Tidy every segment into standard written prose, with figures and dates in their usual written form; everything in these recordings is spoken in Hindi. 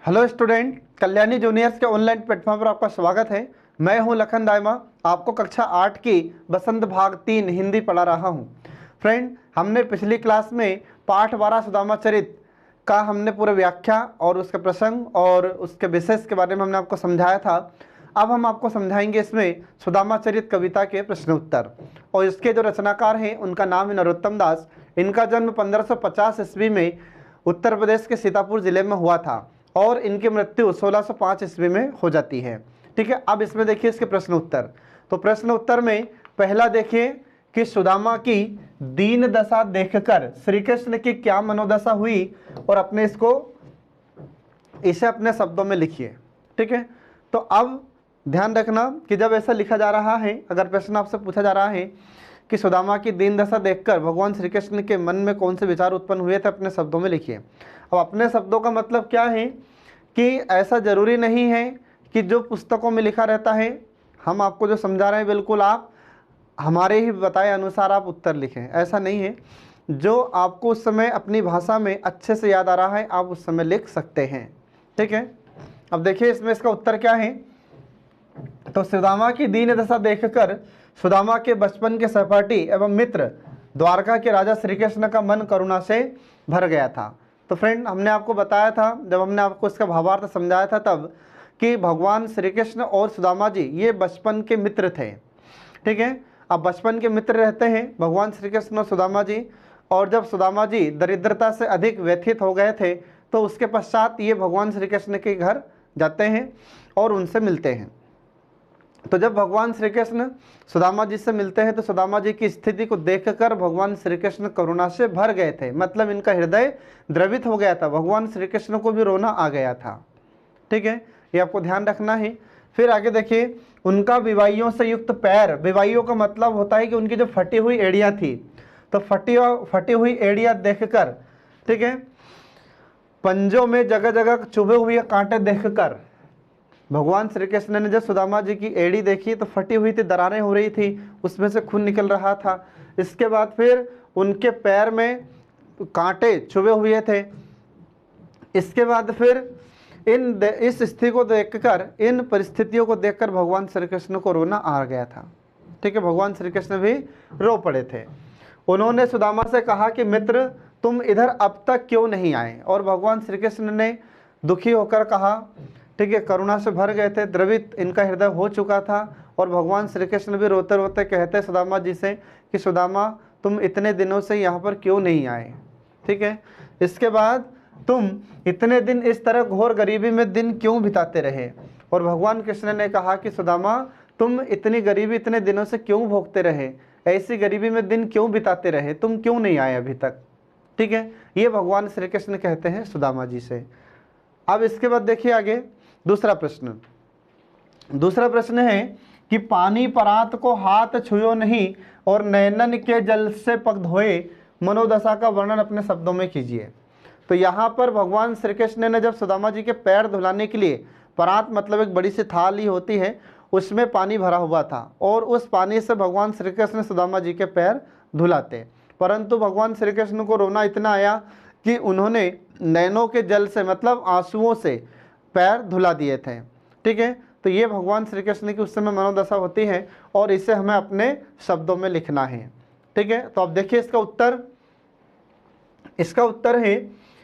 हेलो स्टूडेंट, कल्याणी जूनियर्स के ऑनलाइन प्लेटफॉर्म पर आपका स्वागत है। मैं हूं लखन दाइमा, आपको कक्षा 8 की बसंत भाग 3 हिंदी पढ़ा रहा हूं। फ्रेंड, हमने पिछली क्लास में पाठ 12 सुदामा चरित का हमने पूरे व्याख्या और उसके प्रसंग और उसके विशेष के बारे में हमने आपको समझाया था। अब हम आपको समझाएंगे इसमें सुदामा चरित कविता के प्रश्न उत्तर। और इसके जो रचनाकार हैं उनका नाम है नरोत्तम दास। इनका जन्म 1550 ईस्वी में उत्तर प्रदेश के सीतापुर जिले में हुआ था और इनकी मृत्यु 1605 ईस्वी में हो जाती है। ठीक है, अब इसमें देखिए इसके प्रश्न उत्तर। तो प्रश्न उत्तर में पहला देखिए कि सुदामा की दीन दशा देखकर श्री कृष्ण की क्या मनोदशा हुई, और इसे अपने शब्दों में लिखिए। ठीक है, तो अब ध्यान रखना कि जब ऐसा लिखा जा रहा है, अगर प्रश्न आपसे पूछा जा रहा है कि सुदामा की दीन दशा देखकर भगवान श्री कृष्ण के मन में कौन से विचार उत्पन्न हुए थे, अपने शब्दों में लिखिए। अब अपने शब्दों का मतलब क्या है कि ऐसा जरूरी नहीं है कि जो पुस्तकों में लिखा रहता है, हम आपको जो समझा रहे हैं बिल्कुल आप हमारे ही बताए अनुसार आप उत्तर लिखें, ऐसा नहीं है। जो आपको उस समय अपनी भाषा में अच्छे से याद आ रहा है आप उस समय लिख सकते हैं। ठीक है, अब देखिए इसमें इसका उत्तर क्या है। तो सुदामा की दीन दशा देखकर सुदामा के बचपन के सहपाठी एवं मित्र द्वारका के राजा श्री कृष्ण का मन करुणा से भर गया था। तो फ्रेंड, हमने आपको बताया था, जब हमने आपको इसका भावार्थ समझाया था तब, कि भगवान श्री कृष्ण और सुदामा जी ये बचपन के मित्र थे। ठीक है, अब बचपन के मित्र रहते हैं भगवान श्री कृष्ण और सुदामा जी, और जब सुदामा जी दरिद्रता से अधिक व्यथित हो गए थे तो उसके पश्चात ये भगवान श्री कृष्ण के घर जाते हैं और उनसे मिलते हैं। तो जब भगवान श्री कृष्ण सुदामा जी से मिलते हैं तो सुदामा जी की स्थिति को देखकर भगवान श्री कृष्ण करुणा से भर गए थे, मतलब इनका हृदय द्रवित हो गया था, भगवान श्री कृष्ण को भी रोना आ गया था। ठीक है, ये आपको ध्यान रखना है। फिर आगे देखिए, उनका विवाइयों से युक्त पैर, विवाइयों का मतलब होता है कि उनकी जो फटी हुई एड़ियाँ थी, तो फटी हुई एड़ियाँ देखकर, ठीक है, पंजों में जगह जगह चुभे हुए कांटे देखकर भगवान श्री कृष्ण ने जब सुदामा जी की एड़ी देखी तो फटी हुई थी, दरारें हो रही थी, उसमें से खून निकल रहा था। इसके बाद फिर उनके पैर में कांटे चुभे हुए थे। इसके बाद फिर इस स्थिति को देखकर, इन परिस्थितियों को देखकर भगवान श्री कृष्ण को रोना आ गया था। ठीक है, भगवान श्री कृष्ण भी रो पड़े थे। उन्होंने सुदामा से कहा कि मित्र, तुम इधर अब तक क्यों नहीं आए, और भगवान श्री कृष्ण ने दुखी होकर कहा, ठीक है, करुणा से भर गए थे, द्रवित इनका हृदय हो चुका था, और भगवान श्री कृष्ण भी रोते रोते कहते सुदामा जी से कि सुदामा, तुम इतने दिनों से यहाँ पर क्यों नहीं आए। ठीक है, इसके बाद तुम इतने दिन इस तरह घोर गरीबी में दिन क्यों बिताते रहे, और भगवान कृष्ण ने कहा कि सुदामा, तुम इतनी गरीबी इतने दिनों से क्यों भोगते रहे, ऐसी गरीबी में दिन क्यों बिताते रहे, तुम क्यों नहीं आए अभी तक। ठीक है, ये भगवान श्री कृष्ण कहते हैं सुदामा जी से। अब इसके बाद देखिए आगे दूसरा प्रश्न है कि पानी परात को हाथ छुयो नहीं और नैनन के जल से पग धोए, मनोदशा का वर्णन अपने शब्दों में कीजिए। तो यहाँ पर भगवान श्री कृष्ण ने जब सुदामा जी के पैर धुलाने के लिए, परात मतलब एक बड़ी सी थाल ही होती है, उसमें पानी भरा हुआ था, और उस पानी से भगवान श्री कृष्ण सुदामा जी के पैर धुलाते। परंतु भगवान श्री कृष्ण को रोना इतना आया कि उन्होंने नैनों के जल से, मतलब आंसुओं से पैर धुला दिए थे। ठीक है, तो ये भगवान श्री कृष्ण की उस समय मनोदशा होती है, और इसे हमें अपने शब्दों में लिखना है। ठीक है, तो अब देखिए इसका उत्तर है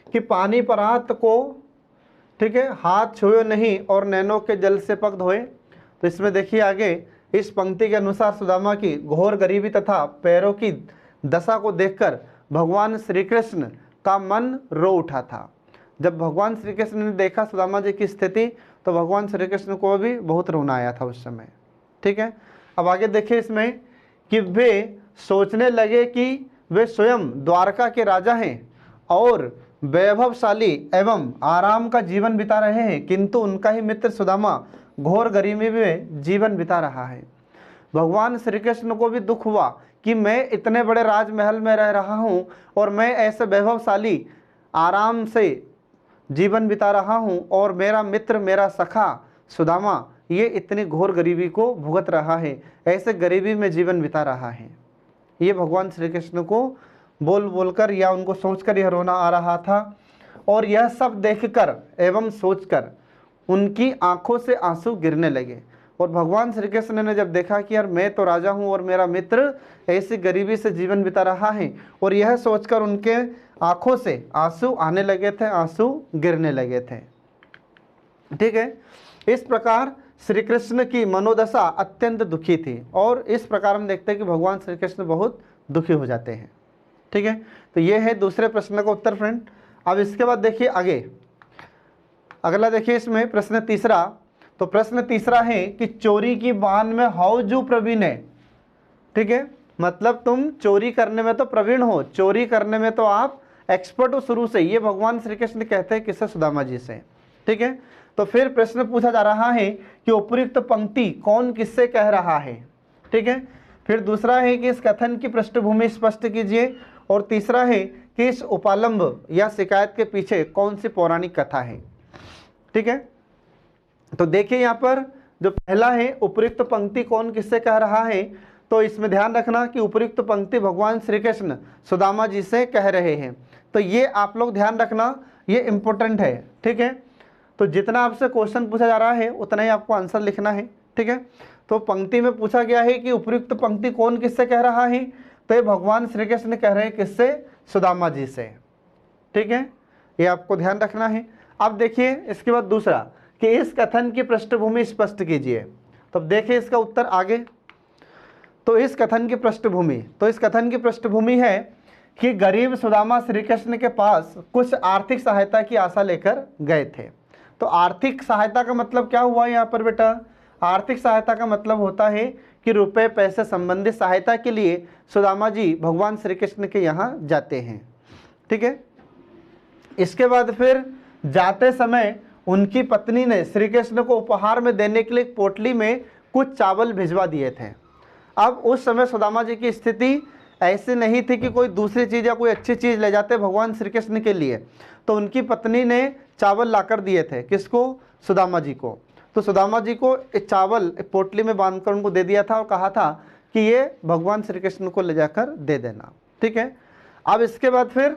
कि पानी परात को, ठीक है, हाथ छुए नहीं और नैनों के जल से पग धोए। तो इसमें देखिए आगे, इस पंक्ति के अनुसार सुदामा की घोर गरीबी तथा पैरों की दशा को देखकर भगवान श्री कृष्ण का मन रो उठा था। जब भगवान श्री कृष्ण ने देखा सुदामा जी की स्थिति तो भगवान श्री कृष्ण को भी बहुत रोना आया था उस समय। ठीक है, अब आगे देखिए इसमें कि वे सोचने लगे कि वे स्वयं द्वारका के राजा हैं और वैभवशाली एवं आराम का जीवन बिता रहे हैं, किंतु उनका ही मित्र सुदामा घोर गरीबी में जीवन बिता रहा है। भगवान श्री कृष्ण को भी दुख हुआ कि मैं इतने बड़े राजमहल में रह रहा हूँ और मैं ऐसे वैभवशाली आराम से जीवन बिता रहा हूँ, और मेरा मित्र, मेरा सखा सुदामा ये इतनी घोर गरीबी को भुगत रहा है, ऐसे गरीबी में जीवन बिता रहा है। ये भगवान श्री कृष्ण को बोल बोलकर या उनको सोचकर यह रोना आ रहा था। और यह सब देखकर एवं सोचकर उनकी आंखों से आंसू गिरने लगे। और भगवान श्री कृष्ण ने जब देखा कि यार मैं तो राजा हूँ और मेरा मित्र ऐसी गरीबी से जीवन बिता रहा है, और यह सोचकर उनके आंखों से आंसू आने लगे थे, आंसू गिरने लगे थे। ठीक है, इस प्रकार श्री कृष्ण की मनोदशा अत्यंत दुखी थी, और इस प्रकार हम देखते हैं कि भगवान श्री कृष्ण बहुत दुखी हो जाते हैं। ठीक है, तो ये है दूसरे प्रश्न का उत्तर फ्रेंड। अब इसके बाद देखिए आगे, अगला देखिए इसमें प्रश्न तीसरा। तो प्रश्न तीसरा है कि चोरी की बान में हाउजू प्रवीण है। ठीक है, मतलब तुम चोरी करने में तो प्रवीण हो, चोरी करने में तो आप एक्सपर्ट हो शुरू से, ये भगवान श्री कृष्ण कहते हैं किससे? सुदामा जी से। ठीक है, तो फिर प्रश्न पूछा जा रहा है कि उपयुक्त पंक्ति कौन किससे कह रहा है। ठीक है, फिर दूसरा है कि इस कथन की पृष्ठभूमि स्पष्ट कीजिए, और तीसरा है कि इस उपालंब या शिकायत के पीछे कौन सी पौराणिक कथा है। ठीक है, तो देखिए यहाँ पर जो पहला है उपयुक्त पंक्ति कौन किससे कह रहा है, तो इसमें ध्यान रखना कि उपयुक्त पंक्ति भगवान श्री कृष्ण सुदामा जी से कह रहे हैं। तो ये आप लोग ध्यान रखना, ये इंपॉर्टेंट है। ठीक है, तो जितना आपसे क्वेश्चन पूछा जा रहा है उतना ही आपको आंसर लिखना है। ठीक है, तो पंक्ति में पूछा गया है कि उपयुक्त पंक्ति कौन किससे कह रहा है, तो ये भगवान श्री कृष्ण कह रहे हैं किससे? सुदामा जी से। ठीक है, ये आपको ध्यान रखना है। अब देखिए इसके बाद दूसरा कि इस कथन की पृष्ठभूमि स्पष्ट कीजिए। तो देखिए इसका उत्तर आगे। तो इस कथन की पृष्ठभूमि है कि गरीब सुदामा श्री कृष्ण के पास कुछ आर्थिक सहायता की आशा लेकर गए थे। तो आर्थिक सहायता का मतलब क्या हुआ यहाँ पर बेटा? आर्थिक सहायता का मतलब होता है कि रुपए पैसे संबंधित सहायता के लिए सुदामा जी भगवान श्री कृष्ण के यहाँ जाते हैं। ठीक है, इसके बाद फिर जाते समय उनकी पत्नी ने श्री कृष्ण को उपहार में देने के लिए एक पोटली में कुछ चावल भिजवा दिए थे। अब उस समय सुदामा जी की स्थिति ऐसी नहीं थी कि कोई दूसरी चीज़ या कोई अच्छी चीज़ ले जाते भगवान श्री कृष्ण के लिए, तो उनकी पत्नी ने चावल लाकर दिए थे। किसको? सुदामा जी को। तो सुदामा जी को चावल पोटली में बांधकर उनको दे दिया था और कहा था कि ये भगवान श्री कृष्ण को ले जाकर दे देना। ठीक है, अब इसके बाद फिर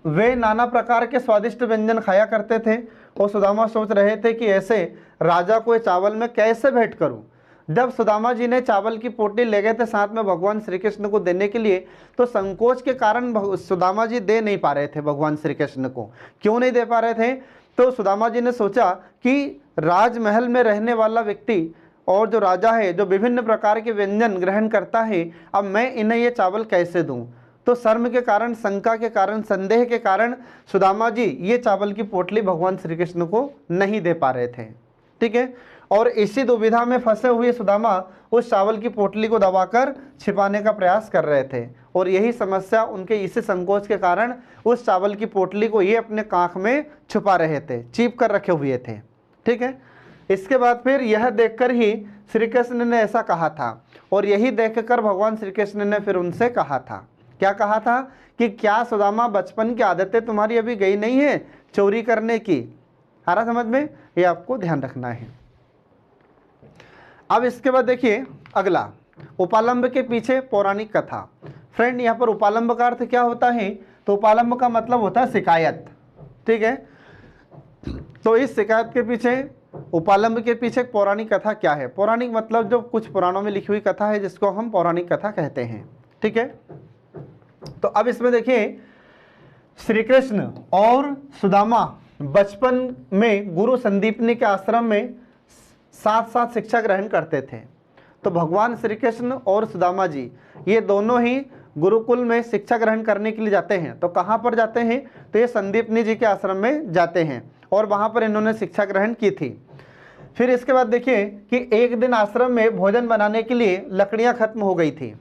वे नाना प्रकार के स्वादिष्ट व्यंजन खाया करते थे, और सुदामा सोच रहे थे कि ऐसे राजा को चावल में कैसे भेंट करूं। जब सुदामा जी ने चावल की पोटली ले गए थे साथ में भगवान श्री कृष्ण को देने के लिए, तो संकोच के कारण सुदामा जी दे नहीं पा रहे थे भगवान श्री कृष्ण को। क्यों नहीं दे पा रहे थे? तो सुदामा जी ने सोचा कि राजमहल में रहने वाला व्यक्ति और जो राजा है, जो विभिन्न प्रकार के व्यंजन ग्रहण करता है, अब मैं इन्हें ये चावल कैसे दूं? तो शर्म के कारण, शंका के कारण, संदेह के कारण सुदामा जी ये चावल की पोटली भगवान श्री कृष्ण को नहीं दे पा रहे थे। ठीक है, और इसी दुविधा में फंसे हुए सुदामा उस चावल की पोटली को दबाकर छिपाने का प्रयास कर रहे थे, और यही समस्या उनके इसी संकोच के कारण उस चावल की पोटली को ये अपने कांख में छुपा रहे थे, चीप कर रखे हुए थे। ठीक है, इसके बाद फिर यह देखकर ही श्री कृष्ण ने ऐसा कहा था, और यही देखकर भगवान श्री कृष्ण ने फिर उनसे कहा था, क्या कहा था कि क्या सुदामा बचपन की आदतें तुम्हारी अभी गई नहीं है चोरी करने की? आ रहा समझ में? ये आपको ध्यान रखना है। अब इसके बाद देखिए अगला, उपालंब के पीछे पौराणिक कथा। फ्रेंड यहाँ पर उपालंब का अर्थ क्या होता है? तो उपालंब का मतलब होता है शिकायत। ठीक है, तो इस शिकायत के पीछे, उपालंब के पीछे पौराणिक कथा क्या है? पौराणिक मतलब जो कुछ पुराणों में लिखी हुई कथा है, जिसको हम पौराणिक कथा कहते हैं। ठीक है, तो अब इसमें देखिए श्री कृष्ण और सुदामा बचपन में गुरु संदीपनी के आश्रम में साथ साथ शिक्षा ग्रहण करते थे। तो भगवान श्री कृष्ण और सुदामा जी ये दोनों ही गुरुकुल में शिक्षा ग्रहण करने के लिए जाते हैं। तो कहाँ पर जाते हैं? तो ये संदीपनी जी के आश्रम में जाते हैं, और वहाँ पर इन्होंने शिक्षा ग्रहण की थी। फिर इसके बाद देखिए कि एक दिन आश्रम में भोजन बनाने के लिए लकड़ियाँ खत्म हो गई थी।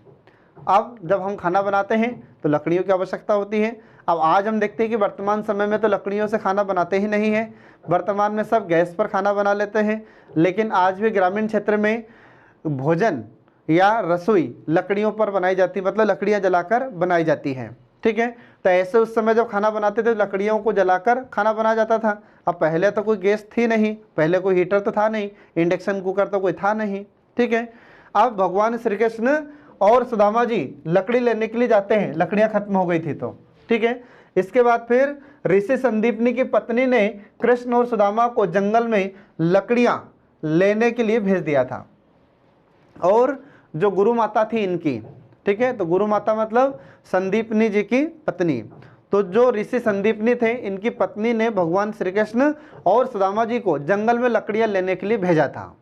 अब जब हम खाना बनाते हैं तो लकड़ियों की आवश्यकता होती है। अब आज हम देखते हैं कि वर्तमान समय में तो लकड़ियों से खाना बनाते ही नहीं हैं, वर्तमान में सब गैस पर खाना बना लेते हैं। लेकिन आज भी ग्रामीण क्षेत्र में भोजन या रसोई लकड़ियों पर बनाई जाती, मतलब लकड़ियाँ जलाकर बनाई जाती हैं। ठीक है, तो ऐसे उस समय जब खाना बनाते थे लकड़ियों को जलाकर खाना बनाया जाता था। अब पहले तो कोई गैस थी नहीं, पहले कोई हीटर तो था नहीं, इंडक्शन कुकर तो कोई था नहीं। ठीक है, अब भगवान श्री कृष्ण और सुदामा जी लकड़ी लेने के लिए जाते हैं, लकड़ियाँ खत्म हो गई थी तो। ठीक है, इसके बाद फिर ऋषि संदीपनी की पत्नी ने कृष्ण और सुदामा को जंगल में लकड़ियां लेने के लिए भेज दिया था। और जो गुरु माता थी इनकी, ठीक है, तो गुरु माता मतलब संदीपनी जी की पत्नी, तो जो ऋषि संदीपनी थे इनकी पत्नी ने भगवान श्री कृष्ण और सुदामा जी को जंगल में लकड़ियां लेने के लिए भेजा था।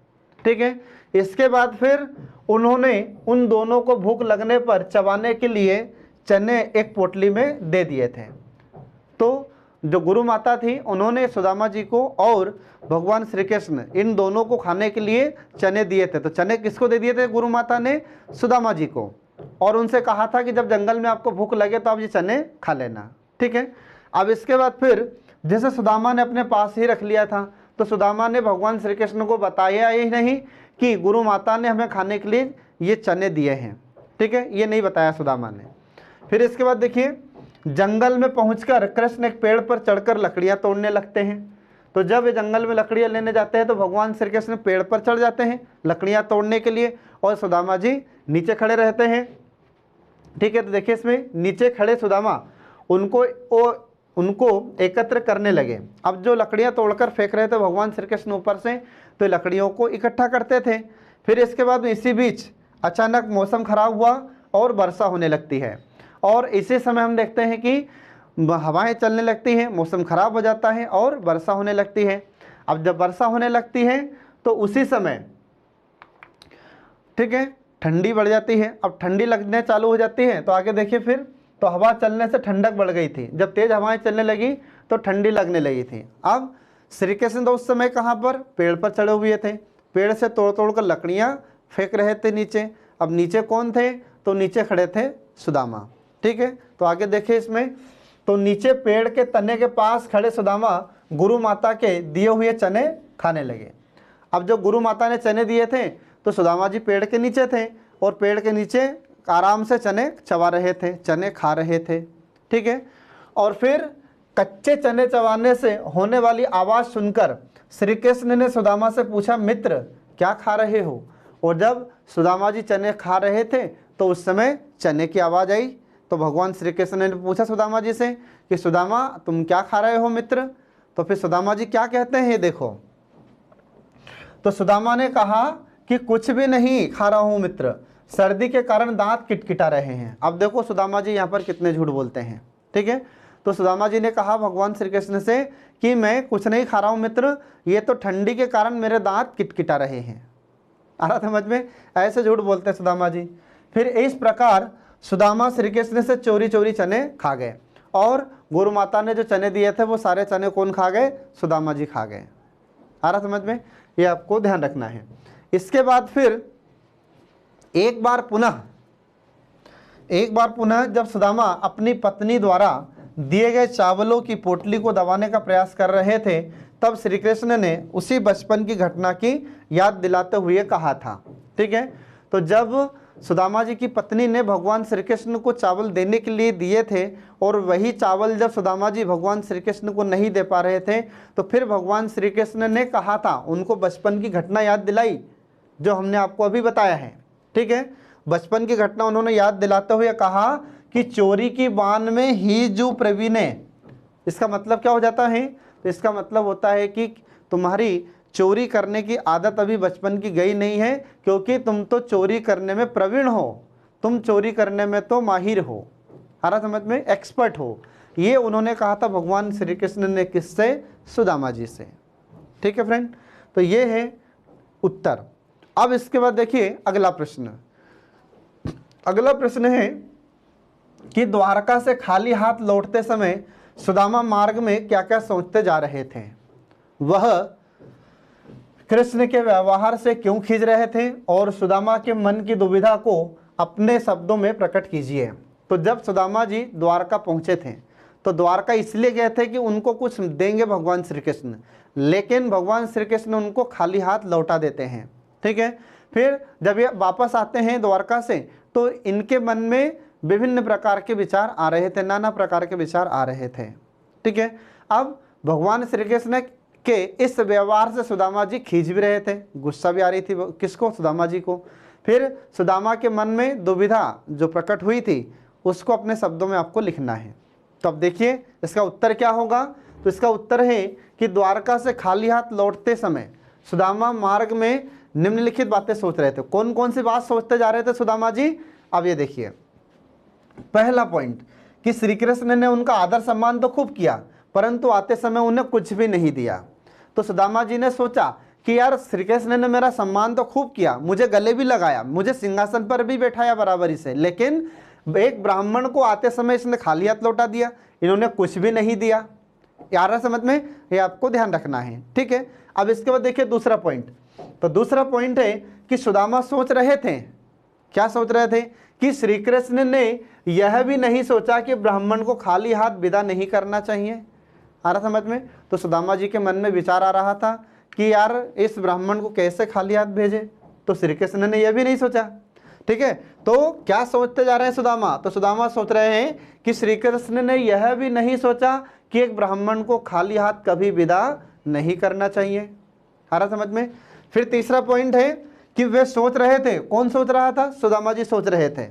ठीक है, इसके बाद फिर उन्होंने उन दोनों को भूख लगने पर चबाने के लिए चने एक पोटली में दे दिए थे। तो जो गुरु माता थी उन्होंने सुदामा जी को और भगवान श्री कृष्ण इन दोनों को खाने के लिए चने दिए थे। तो चने किसको दे दिए थे? गुरु माता ने सुदामा जी को, और उनसे कहा था कि जब जंगल में आपको भूख लगे तो आप ये चने खा लेना। ठीक है, अब इसके बाद फिर जैसे सुदामा ने अपने पास ही रख लिया था, तो सुदामा ने भगवान श्री कृष्ण को बताया ही नहीं कि गुरु माता ने हमें खाने के लिए ये चने दिए हैं। ठीक है, ये नहीं बताया सुदामा ने। फिर इसके बाद देखिए, जंगल में पहुंचकर कृष्ण एक पेड़ पर चढ़कर लकड़ियां तोड़ने लगते हैं। तो जब ये जंगल में लकड़ियां लेने जाते हैं तो भगवान श्री कृष्ण पेड़ पर चढ़ जाते हैं लकड़ियां तोड़ने के लिए, और सुदामा जी नीचे खड़े रहते हैं। ठीक है, तो देखिए इसमें नीचे खड़े सुदामा उनको एकत्र करने लगे। अब जो लकड़ियां तोड़कर फेंक रहे थे भगवान श्री कृष्ण ऊपर से, तो लकड़ियों को इकट्ठा करते थे। फिर इसके बाद इसी बीच अचानक मौसम खराब हुआ और वर्षा होने लगती है, और इसी समय हम देखते हैं कि हवाएं चलने लगती हैं, मौसम खराब हो जाता है और वर्षा होने लगती है। अब जब वर्षा होने लगती है तो उसी समय, ठीक है, ठंडी बढ़ जाती है। अब ठंडी लगने चालू हो जाती है, तो आगे देखिए फिर तो हवा चलने से ठंडक बढ़ गई थी। जब तेज हवाएं चलने लगी तो ठंडी लगने लगी थी। अब श्री कृष्ण तो उस समय कहाँ पर? पेड़ पर चढ़े हुए थे, पेड़ से तोड़ तोड़ कर लकड़ियाँ फेंक रहे थे नीचे। अब नीचे कौन थे? तो नीचे खड़े थे सुदामा। ठीक है, तो आगे देखिए इसमें, तो नीचे पेड़ के तने के पास खड़े सुदामा गुरु माता के दिए हुए चने खाने लगे। अब जो गुरु माता ने चने दिए थे तो सुदामा जी पेड़ के नीचे थे, और पेड़ के नीचे आराम से चने चबा रहे थे, चने खा रहे थे। ठीक है, और फिर कच्चे चने चबाने से होने वाली आवाज़ सुनकर श्री कृष्ण ने सुदामा से पूछा, मित्र क्या खा रहे हो? और जब सुदामा जी चने खा रहे थे तो उस समय चने की आवाज़ आई। तो भगवान श्री कृष्ण ने पूछा सुदामा जी से कि सुदामा तुम क्या खा रहे हो मित्र? तो फिर सुदामा जी क्या कहते हैं, ये देखो। तो सुदामा ने कहा कि कुछ भी नहीं खा रहा हूँ मित्र, सर्दी के कारण दांत किटकिटा रहे हैं। अब देखो सुदामा जी यहाँ पर कितने झूठ बोलते हैं। ठीक है, तो सुदामा जी ने कहा भगवान श्री कृष्ण से कि मैं कुछ नहीं खा रहा हूँ मित्र, ये तो ठंडी के कारण मेरे दांत किटकिटा रहे हैं। आ रहा समझ में? ऐसे झूठ बोलते हैं सुदामा जी। फिर इस प्रकार सुदामा श्री कृष्ण से चोरी चोरी चने खा गए, और गुरु माता ने जो चने दिए थे वो सारे चने कौन खा गए? सुदामा जी खा गए। आ रहा समझ में? ये आपको ध्यान रखना है। इसके बाद फिर एक बार पुनः जब सुदामा अपनी पत्नी द्वारा दिए गए चावलों की पोटली को दबाने का प्रयास कर रहे थे, तब श्री कृष्ण ने उसी बचपन की घटना की याद दिलाते हुए कहा था। ठीक है, तो जब सुदामा जी की पत्नी ने भगवान श्री कृष्ण को चावल देने के लिए दिए थे, और वही चावल जब सुदामा जी भगवान श्री कृष्ण को नहीं दे पा रहे थे, तो फिर भगवान श्री कृष्ण ने कहा था, उनको बचपन की घटना याद दिलाई जो हमने आपको अभी बताया है। ठीक है, बचपन की घटना उन्होंने याद दिलाते हुए कहा कि चोरी की बान में ही जू प्रवीणे। इसका मतलब क्या हो जाता है? तो इसका मतलब होता है कि तुम्हारी चोरी करने की आदत अभी बचपन की गई नहीं है, क्योंकि तुम तो चोरी करने में प्रवीण हो, तुम चोरी करने में तो माहिर हो, हरा समझ में एक्सपर्ट हो। ये उन्होंने कहा था भगवान श्री कृष्ण ने किससे? सुदामा जी से। ठीक है फ्रेंड, तो ये है उत्तर। अब इसके बाद देखिए अगला प्रश्न। अगला प्रश्न है कि द्वारका से खाली हाथ लौटते समय सुदामा मार्ग में क्या क्या सोचते जा रहे थे? वह कृष्ण के व्यवहार से क्यों खींच रहे थे, और सुदामा के मन की दुविधा को अपने शब्दों में प्रकट कीजिए। तो जब सुदामा जी द्वारका पहुंचे थे, तो द्वारका इसलिए गए थे कि उनको कुछ देंगे भगवान श्री कृष्ण, लेकिन भगवान श्री कृष्ण उनको खाली हाथ लौटा देते हैं। ठीक है, फिर जब ये वापस आते हैं द्वारका से, तो इनके मन में विभिन्न प्रकार के विचार आ रहे थे, नाना प्रकार के विचार आ रहे थे। ठीक है, अब भगवान श्री कृष्ण के इस व्यवहार से सुदामा जी खींच भी रहे थे, गुस्सा भी आ रही थी किसको? सुदामा जी को। फिर सुदामा के मन में दुविधा जो प्रकट हुई थी उसको अपने शब्दों में आपको लिखना है। तो अब देखिए इसका उत्तर क्या होगा। तो इसका उत्तर है कि द्वारका से खाली हाथ लौटते समय सुदामा मार्ग में निम्नलिखित बातें सोच रहे थे। कौन कौन सी बात सोचते जा रहे थे सुदामा जी? अब ये देखिए, पहला पॉइंट कि श्री कृष्ण ने उनका आदर सम्मान तो खूब किया, परंतु आते समय उन्हें कुछ भी नहीं दिया। तो सुदामा जी ने सोचा कि यार श्री कृष्ण ने मेरा सम्मान तो खूब किया, मुझे गले भी लगाया, मुझे सिंहासन पर भी बैठाया बराबरी से, लेकिन एक ब्राह्मण को आते समय इसने खाली हाथ लौटा दिया, इन्होंने कुछ भी नहीं दिया। यार समझ में, ये आपको ध्यान रखना है, ठीक है। अब इसके बाद देखिए दूसरा पॉइंट। तो दूसरा पॉइंट है कि सुदामा सोच रहे थे, क्या सोच रहे थे? कि श्री कृष्ण ने यह भी नहीं सोचा कि ब्राह्मण को खाली हाथ विदा नहीं करना चाहिए। आ रहा समझ में? तो सुदामा जी के मन में विचार आ रहा था कि यार इस ब्राह्मण को कैसे खाली हाथ भेजे। तो श्री कृष्ण ने यह भी नहीं सोचा, ठीक है। तो क्या सोचते जा रहे हैं सुदामा? तो सुदामा सोच रहे हैं कि श्री कृष्ण ने यह भी नहीं सोचा कि एक ब्राह्मण को खाली हाथ कभी विदा नहीं करना चाहिए। आ रहा समझ में? फिर तीसरा पॉइंट है कि वे सोच रहे थे, कौन सोच रहा था? सुदामा जी सोच रहे थे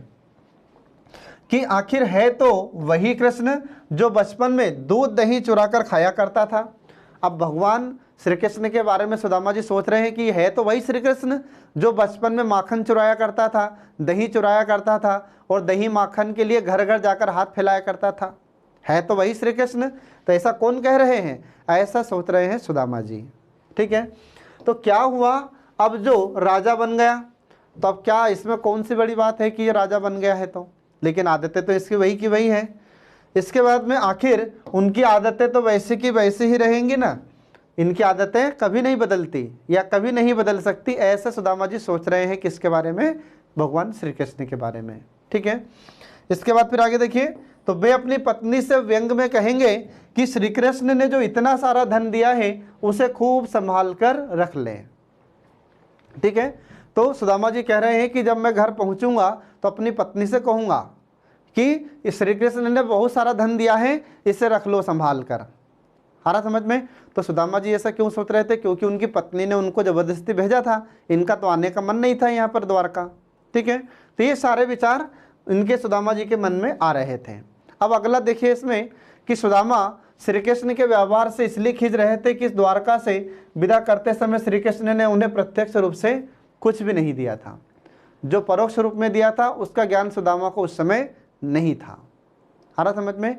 कि आखिर है तो वही कृष्ण जो बचपन में दूध दही चुरा कर खाया करता था। अब भगवान श्री कृष्ण के बारे में सुदामा जी सोच रहे हैं कि है तो वही श्री कृष्ण जो बचपन में माखन चुराया करता था, दही चुराया करता था और दही माखन के लिए घर घर जाकर हाथ फैलाया करता था। है तो वही श्री कृष्ण। तो ऐसा कौन कह रहे हैं? ऐसा सोच रहे हैं सुदामा जी, ठीक है। तो क्या हुआ, अब जो राजा बन गया, तो अब क्या इसमें कौन सी बड़ी बात है कि ये राजा बन गया है? तो लेकिन आदतें तो इसकी वही की वही है। इसके बाद में आखिर उनकी आदतें तो वैसे की वैसे ही रहेंगी ना, इनकी आदतें कभी नहीं बदलती या कभी नहीं बदल सकती। ऐसे सुदामा जी सोच रहे हैं किसके बारे में? भगवान श्री कृष्ण के बारे में, ठीक है। इसके बाद फिर आगे देखिए, तो वे अपनी पत्नी से व्यंग में कहेंगे कि श्री कृष्ण ने जो इतना सारा धन दिया है उसे खूब संभाल कर रख लें, ठीक है। तो सुदामा जी कह रहे हैं कि जब मैं घर पहुंचूंगा तो अपनी पत्नी से कहूंगा कि श्री कृष्ण ने बहुत सारा धन दिया है, इसे रख लो संभाल कर। आ रहा समझ में? तो सुदामा जी ऐसा क्यों सोच रहे थे? क्योंकि उनकी पत्नी ने उनको जबरदस्ती भेजा था, इनका तो आने का मन नहीं था यहाँ पर द्वारका, ठीक है। तो ये सारे विचार इनके सुदामा जी के मन में आ रहे थे। अब अगला देखिए इसमें कि सुदामा श्री कृष्ण के व्यवहार से इसलिए खींच रहे थे कि इस द्वारका से विदा करते समय श्री कृष्ण ने उन्हें प्रत्यक्ष रूप से कुछ भी नहीं दिया था, जो परोक्ष रूप में दिया था उसका ज्ञान सुदामा को उस समय नहीं था। आ रहा समझ में?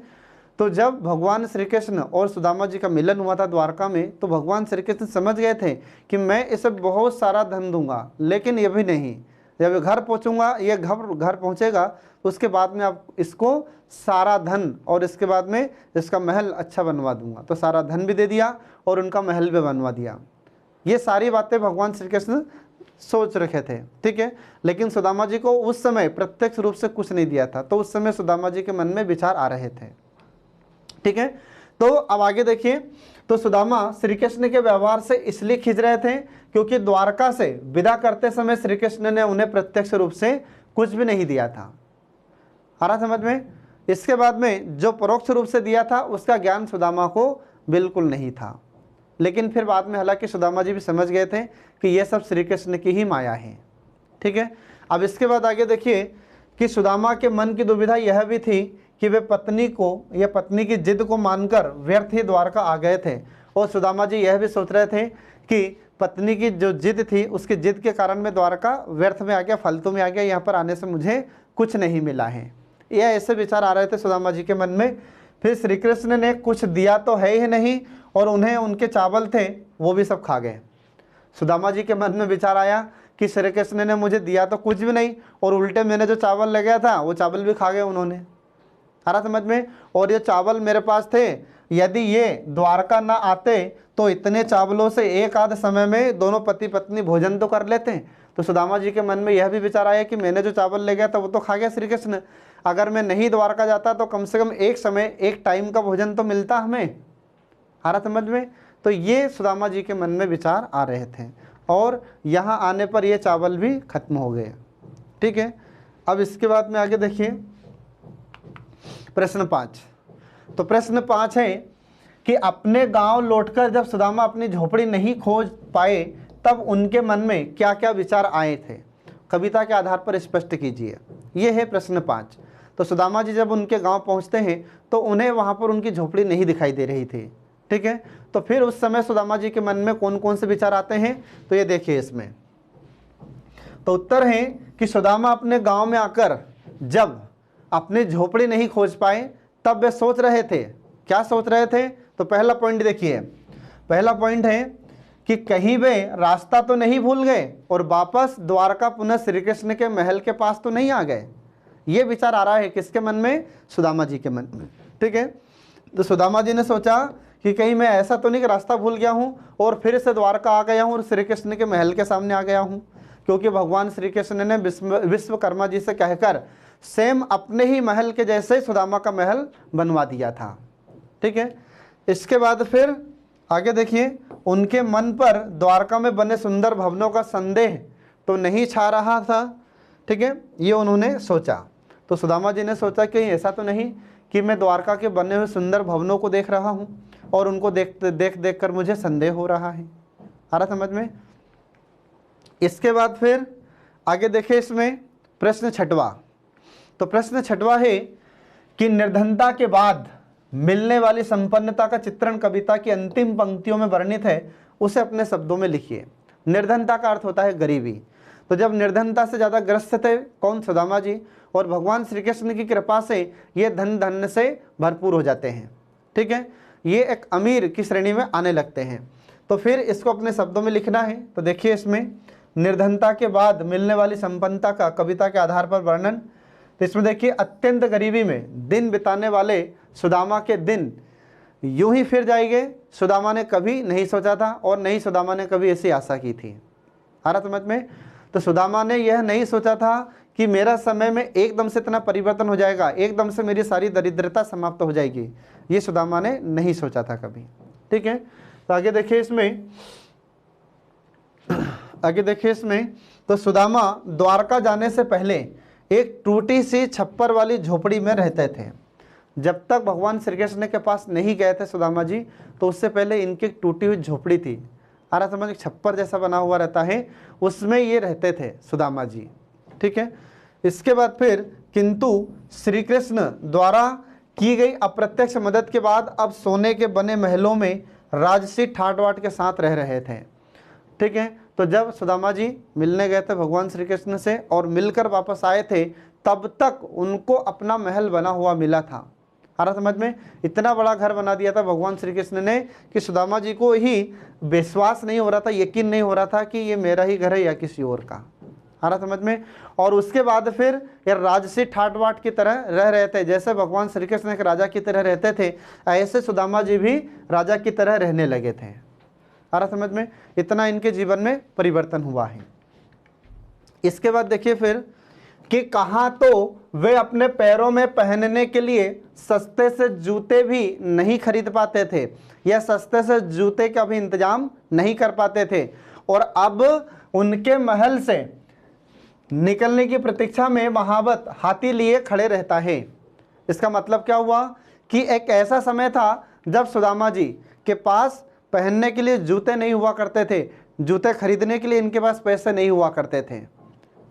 तो जब भगवान श्री कृष्ण और सुदामा जी का मिलन हुआ था द्वारका में, तो भगवान श्री कृष्ण समझ गए थे कि मैं इसे बहुत सारा धन दूंगा, लेकिन ये भी नहीं, जब घर पहुंचूंगा, ये घर पहुंचेगा तो उसके बाद में आप इसको सारा धन और इसके बाद में इसका महल अच्छा बनवा दूंगा। तो सारा धन भी दे दिया और उनका महल भी बनवा दिया। ये सारी बातें भगवान श्री कृष्ण सोच रखे थे, ठीक है। लेकिन सुदामा जी को उस समय प्रत्यक्ष रूप से कुछ नहीं दिया था, तो उस समय सुदामा जी के मन में विचार आ रहे थे, ठीक है। तो अब आगे देखिए, तो सुदामा श्री कृष्ण के व्यवहार से इसलिए खिंच रहे थे क्योंकि द्वारका से विदा करते समय श्री कृष्ण ने उन्हें प्रत्यक्ष रूप से कुछ भी नहीं दिया था। आ रहा समझ में? इसके बाद में जो परोक्ष रूप से दिया था उसका ज्ञान सुदामा को बिल्कुल नहीं था। लेकिन फिर बाद में हालांकि सुदामा जी भी समझ गए थे कि यह सब श्री कृष्ण की ही माया है, ठीक है। अब इसके बाद आगे देखिए कि सुदामा के मन की दुविधा यह भी थी कि वे पत्नी को या पत्नी की जिद को मानकर व्यर्थ ही द्वारका आ गए थे, और सुदामा जी यह भी सोच रहे थे कि पत्नी की जो जिद थी उसकी जिद के कारण मैं द्वारका व्यर्थ में आ गया, फालतू में आ गया, यहाँ पर आने से मुझे कुछ नहीं मिला है। यह ऐसे विचार आ रहे थे सुदामा जी के मन में। फिर श्री कृष्ण ने कुछ दिया तो है ही नहीं, और उन्हें उनके चावल थे वो भी सब खा गए। सुदामा जी के मन में विचार आया कि श्री कृष्ण ने मुझे दिया तो कुछ भी नहीं, और उल्टे मैंने जो चावल ले गया था वो चावल भी खा गए उन्होंने। आ रहा समझ में? और ये चावल मेरे पास थे, यदि ये द्वारका ना आते तो इतने चावलों से एक आध समय में दोनों पति पत्नी भोजन तो कर लेते। तो सुदामा जी के मन में यह भी विचार आया कि मैंने जो चावल ले गया था वो तो खा गया श्री कृष्ण, अगर मैं नहीं द्वारका जाता तो कम से कम एक समय एक टाइम का भोजन तो मिलता हमें। आ रहा समझ में? तो ये सुदामा जी के मन में विचार आ रहे थे, और यहाँ आने पर ये चावल भी खत्म हो गए, ठीक है। अब इसके बाद में आगे देखिए प्रश्न 5। तो प्रश्न 5 है कि अपने गांव लौटकर जब सुदामा अपनी झोपड़ी नहीं खोज पाए तब उनके मन में क्या क्या विचार आए थे, कविता के आधार पर स्पष्ट कीजिए। ये है प्रश्न 5। तो सुदामा जी जब उनके गांव पहुंचते हैं तो उन्हें वहां पर उनकी झोपड़ी नहीं दिखाई दे रही थी। ठीक है, तो फिर उस समय सुदामा जी के मन में कौन कौन से विचार आते हैं, तो ये देखिए इसमें। तो उत्तर है कि सुदामा अपने गांव में आकर जब अपनी झोपड़ी नहीं खोज पाए तब वे सोच रहे थे, क्या सोच रहे थे, तो पहला पॉइंट देखिए, पहला पॉइंट है कि कहीं वे रास्ता तो नहीं भूल गए और वापस द्वारका पुनः श्री कृष्ण के महल के पास तो नहीं आ गए। ये विचार आ रहा है किसके मन में, सुदामा जी के मन में। ठीक है, तो सुदामा जी ने सोचा कि कहीं मैं ऐसा तो नहीं कि रास्ता भूल गया हूँ और फिर से द्वारका आ गया हूँ और श्री कृष्ण के महल के सामने आ गया हूँ, क्योंकि भगवान श्री कृष्ण ने विश्वकर्मा जी से कहकर सेम अपने ही महल के जैसे सुदामा का महल बनवा दिया था। ठीक है, इसके बाद फिर आगे देखिए, उनके मन पर द्वारका में बने सुंदर भवनों का संदेह तो नहीं छा रहा था। ठीक है, ये उन्होंने सोचा। तो सुदामा जी ने सोचा कि ऐसा तो नहीं कि मैं द्वारका के बने हुए सुंदर भवनों को देख रहा हूँ और उनको देख कर मुझे संदेह हो रहा है। आ रहा समझ में। इसके बाद फिर आगे देखें, इसमें प्रश्न छठवां। तो प्रश्न छठवां है कि निर्धनता के बाद मिलने वाली संपन्नता का चित्रण कविता की अंतिम पंक्तियों में वर्णित है, उसे अपने शब्दों में लिखिए। निर्धनता का अर्थ होता है गरीबी। तो जब निर्धनता से ज़्यादा ग्रस्त थे कौन, सुदामा जी, और भगवान श्री कृष्ण की कृपा से ये धन से भरपूर हो जाते हैं। ठीक है, ये एक अमीर की श्रेणी में आने लगते हैं। तो फिर इसको अपने शब्दों में लिखना है। तो देखिए इसमें, निर्धनता के बाद मिलने वाली संपन्नता का कविता के आधार पर वर्णन। तो इसमें देखिए, अत्यंत गरीबी में दिन बिताने वाले सुदामा के दिन यूं ही फिर जाएंगे, सुदामा ने कभी नहीं सोचा था और नहीं सुदामा ने कभी ऐसी आशा की थी। आ रहा समझ में। तो सुदामा ने यह नहीं सोचा था कि मेरा समय में एकदम से इतना परिवर्तन हो जाएगा, एकदम से मेरी सारी दरिद्रता समाप्त हो जाएगी, ये सुदामा ने नहीं सोचा था कभी। ठीक है, तो आगे देखिए इसमें, आगे देखिए इसमें, तो सुदामा द्वारका जाने से पहले एक टूटी सी छप्पर वाली झोपड़ी में रहते थे। जब तक भगवान श्री कृष्ण के पास नहीं गए थे सुदामा जी, तो उससे पहले इनकी टूटी हुई झोपड़ी थी। आ रहा समझ, छप्पर जैसा बना हुआ रहता है, उसमें ये रहते थे सुदामा जी। ठीक है, इसके बाद फिर किंतु श्री कृष्ण द्वारा की गई अप्रत्यक्ष मदद के बाद अब सोने के बने महलों में राजसी ठाट बाट के साथ रह रहे थे। ठीक है, तो जब सुदामा जी मिलने गए थे भगवान श्री कृष्ण से और मिलकर वापस आए थे, तब तक उनको अपना महल बना हुआ मिला था। आ रहा समझ में। इतना बड़ा घर बना दिया था भगवान श्री कृष्ण ने कि सुदामा जी को ही विश्वास नहीं हो रहा था, यकीन नहीं हो रहा था कि ये मेरा ही घर है या किसी और का। आ रहा समझ में। और उसके बाद फिर ये राजसी ठाट बाट की तरह रह रहे थे। जैसे भगवान श्री कृष्ण एक राजा की तरह रहते थे, ऐसे सुदामा जी भी राजा की तरह रहने लगे थे। आ रहा समझ में। इतना इनके जीवन में परिवर्तन हुआ है। इसके बाद देखिए फिर कि कहाँ तो वे अपने पैरों में पहनने के लिए सस्ते से जूते भी नहीं खरीद पाते थे या सस्ते से जूते का भी इंतजाम नहीं कर पाते थे, और अब उनके महल से निकलने की प्रतीक्षा में महावत हाथी लिए खड़े रहता है। इसका मतलब क्या हुआ कि एक ऐसा समय था जब सुदामा जी के पास पहनने के लिए जूते नहीं हुआ करते थे, जूते खरीदने के लिए इनके पास पैसे नहीं हुआ करते थे।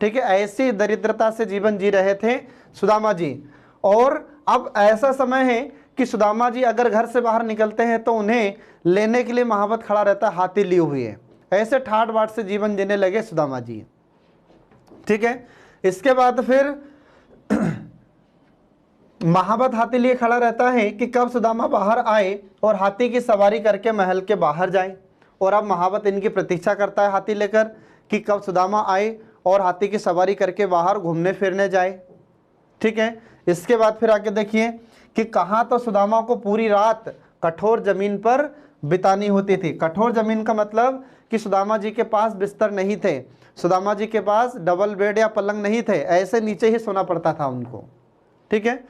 ठीक है, ऐसी दरिद्रता से जीवन जी रहे थे सुदामा जी। और अब ऐसा समय है कि सुदामा जी अगर घर से बाहर निकलते हैं तो उन्हें लेने के लिए महावत खड़ा रहता है हाथी लिए हुए। ऐसे ठाट बाट से जीवन जीने लगे सुदामा जी। ठीक है, इसके बाद फिर महावत हाथी लिए खड़ा रहता है कि कब सुदामा बाहर आए और हाथी की सवारी करके महल के बाहर जाए। और अब महावत इनकी प्रतीक्षा करता है हाथी लेकर कि कब सुदामा आए और हाथी की सवारी करके बाहर घूमने फिरने जाए। ठीक है, इसके बाद फिर आगे देखिए कि कहाँ तो सुदामा को पूरी रात कठोर जमीन पर बितानी होती थी। कठोर जमीन का मतलब कि सुदामा जी के पास बिस्तर नहीं थे, सुदामा जी के पास डबल बेड या पलंग नहीं थे, ऐसे नीचे ही सोना पड़ता था उनको। ठीक है,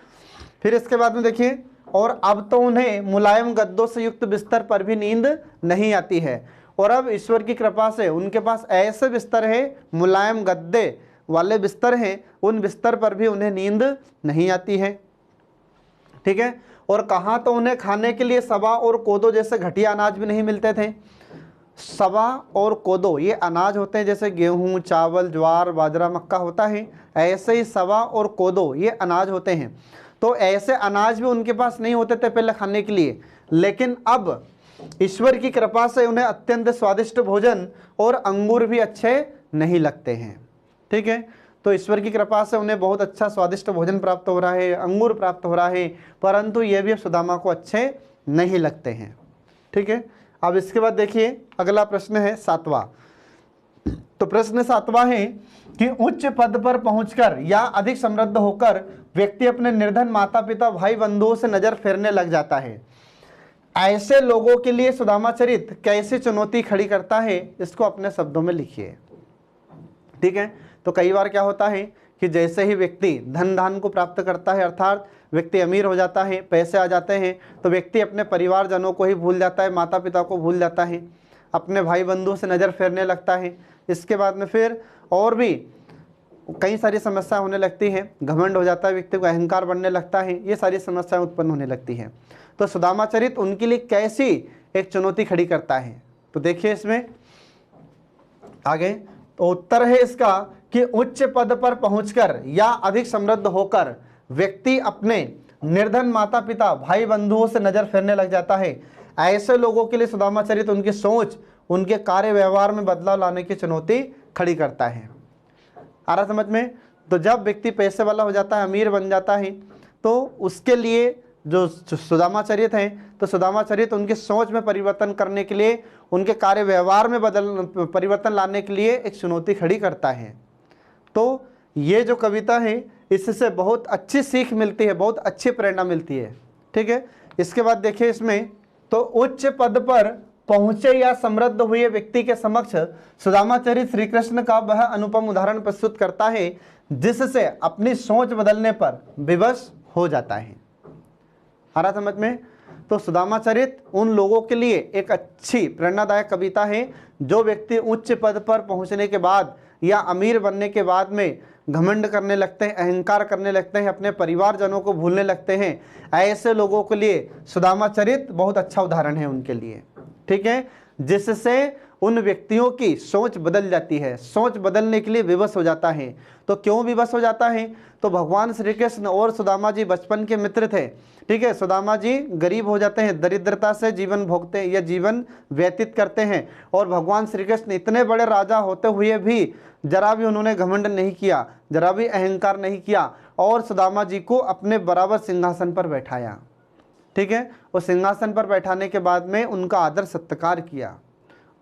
फिर इसके बाद में देखिए, और अब तो उन्हें मुलायम गद्दों से युक्त बिस्तर पर भी नींद नहीं आती है। और अब ईश्वर की कृपा से उनके पास ऐसे बिस्तर है, मुलायम गद्दे वाले बिस्तर हैं, उन बिस्तर पर भी उन्हें नींद नहीं आती है। ठीक है, और कहाँ तो उन्हें खाने के लिए सबा और कोदो जैसे घटिया अनाज भी नहीं मिलते थे। सवा और कोदो ये अनाज होते हैं, जैसे गेहूं, चावल, ज्वार, बाजरा, मक्का होता है, ऐसे ही सवा और कोदो ये अनाज होते हैं। तो ऐसे अनाज भी उनके पास नहीं होते थे पहले खाने के लिए, लेकिन अब ईश्वर की कृपा से उन्हें अत्यंत स्वादिष्ट भोजन और अंगूर भी अच्छे नहीं लगते हैं। ठीक है, तो ईश्वर की कृपा से उन्हें बहुत अच्छा स्वादिष्ट भोजन प्राप्त हो रहा है, अंगूर प्राप्त हो रहा है, परंतु ये भी सुदामा को अच्छे नहीं लगते हैं। ठीक है, अब इसके बाद देखिए अगला प्रश्न है 7वां। तो प्रश्न 7वां है कि उच्च पद पर पहुंचकर या अधिक समृद्ध होकर व्यक्ति अपने निर्धन माता पिता भाई बंधुओं से नजर फेरने लग जाता है। ऐसे लोगों के लिए सुदामा चरित कैसी चुनौती खड़ी करता है, इसको अपने शब्दों में लिखिए। ठीक है, तो कई बार क्या होता है कि जैसे ही व्यक्ति धन धान को प्राप्त करता है, अर्थात व्यक्ति अमीर हो जाता है, पैसे आ जाते हैं, तो व्यक्ति अपने परिवारजनों को ही भूल जाता है, माता पिता को भूल जाता है, अपने भाई बंधुओं से नज़र फेरने लगता है। इसके बाद में फिर और भी कई सारी समस्याएं होने लगती हैं, घमंड हो जाता है, व्यक्ति को अहंकार बढ़ने लगता है, ये सारी समस्याएं उत्पन्न होने लगती हैं। तो सुदामा चरित उनके लिए कैसी एक चुनौती खड़ी करता है, तो देखिए इसमें आगे। तो उत्तर है इसका कि उच्च पद पर पहुंचकर या अधिक समृद्ध होकर व्यक्ति अपने निर्धन माता पिता भाई बंधुओं से नजर फेरने लग जाता है। ऐसे लोगों के लिए सुदामा चरित उनकी सोच, उनके कार्य व्यवहार में बदलाव लाने की चुनौती खड़ी करता है। आ रहा समझ में? तो जब व्यक्ति पैसे वाला हो जाता है, अमीर बन जाता है, तो उसके लिए जो सुदामा चरित हैं, तो सुदामा चरित उनकी सोच में परिवर्तन करने के लिए, उनके कार्य व्यवहार में परिवर्तन लाने के लिए एक चुनौती खड़ी करता है। तो ये जो कविता है इससे बहुत अच्छी सीख मिलती है, बहुत अच्छी प्रेरणा मिलती है। ठीक है, इसके बाद देखिए इसमें, तो उच्च पद पर पहुंचे या समृद्ध हुए व्यक्ति के समक्ष सुदामा चरित श्री कृष्ण का वह अनुपम उदाहरण प्रस्तुत करता है जिससे अपनी सोच बदलने पर विवश हो जाता है। आ रहा समझ में? तो सुदामा चरित उन लोगों के लिए एक अच्छी प्रेरणादायक कविता है जो व्यक्ति उच्च पद पर पहुंचने के बाद या अमीर बनने के बाद में घमंड करने लगते हैं, अहंकार करने लगते हैं, अपने परिवारजनों को भूलने लगते हैं। ऐसे लोगों के लिए सुदामा चरित बहुत अच्छा उदाहरण है उनके लिए। ठीक है, जिससे उन व्यक्तियों की सोच बदल जाती है, सोच बदलने के लिए विवश हो जाता है। तो क्यों विवश हो जाता है? तो भगवान श्री कृष्ण और सुदामा जी बचपन के मित्र थे। ठीक है, सुदामा जी गरीब हो जाते हैं, दरिद्रता से जीवन भोगते हैं या जीवन व्यतीत करते हैं, और भगवान श्री कृष्ण इतने बड़े राजा होते हुए भी जरा भी उन्होंने घमंड नहीं किया, जरा भी अहंकार नहीं किया, और सुदामा जी को अपने बराबर सिंहासन पर बैठाया। ठीक है, और सिंहासन पर बैठाने के बाद में उनका आदर सत्कार किया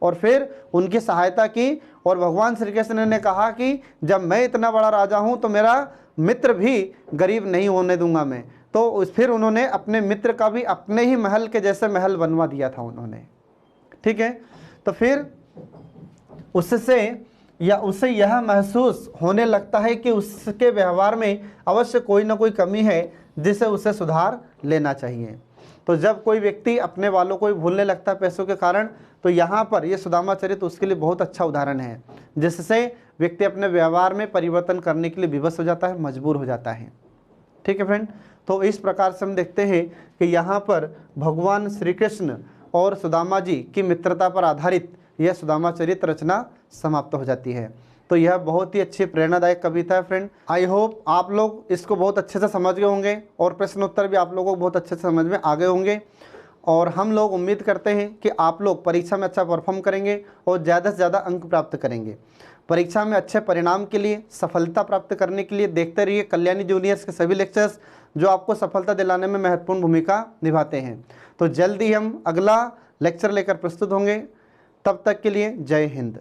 और फिर उनकी सहायता की। और भगवान श्री कृष्ण ने कहा कि जब मैं इतना बड़ा राजा हूं तो मेरा मित्र भी गरीब नहीं होने दूंगा मैं। तो फिर उन्होंने अपने मित्र का भी अपने ही महल के जैसे महल बनवा दिया था उन्होंने। ठीक है, तो फिर उसे यह महसूस होने लगता है कि उसके व्यवहार में अवश्य कोई ना कोई कमी है जिसे उसे सुधार लेना चाहिए। तो जब कोई व्यक्ति अपने वालों को ही भूलने लगता है पैसों के कारण, तो यहाँ पर ये सुदामा चरित उसके लिए बहुत अच्छा उदाहरण है, जिससे व्यक्ति अपने व्यवहार में परिवर्तन करने के लिए विवश हो जाता है, मजबूर हो जाता है। ठीक है फ्रेंड, तो इस प्रकार से हम देखते हैं कि यहाँ पर भगवान श्री कृष्ण और सुदामा जी की मित्रता पर आधारित यह सुदामा चरित रचना समाप्त हो जाती है। तो यह बहुत ही अच्छी प्रेरणादायक कविता है फ्रेंड। आई होप आप लोग इसको बहुत अच्छे से समझ गए होंगे और प्रश्न उत्तर भी आप लोगों को बहुत अच्छे से समझ में आ गए होंगे। और हम लोग उम्मीद करते हैं कि आप लोग परीक्षा में अच्छा परफॉर्म करेंगे और ज़्यादा से ज़्यादा अंक प्राप्त करेंगे। परीक्षा में अच्छे परिणाम के लिए, सफलता प्राप्त करने के लिए देखते रहिए कल्याणी जूनियर्स के सभी लेक्चर्स, जो आपको सफलता दिलाने में महत्वपूर्ण भूमिका निभाते हैं। तो जल्द ही हम अगला लेक्चर लेकर प्रस्तुत होंगे। तब तक के लिए जय हिंद।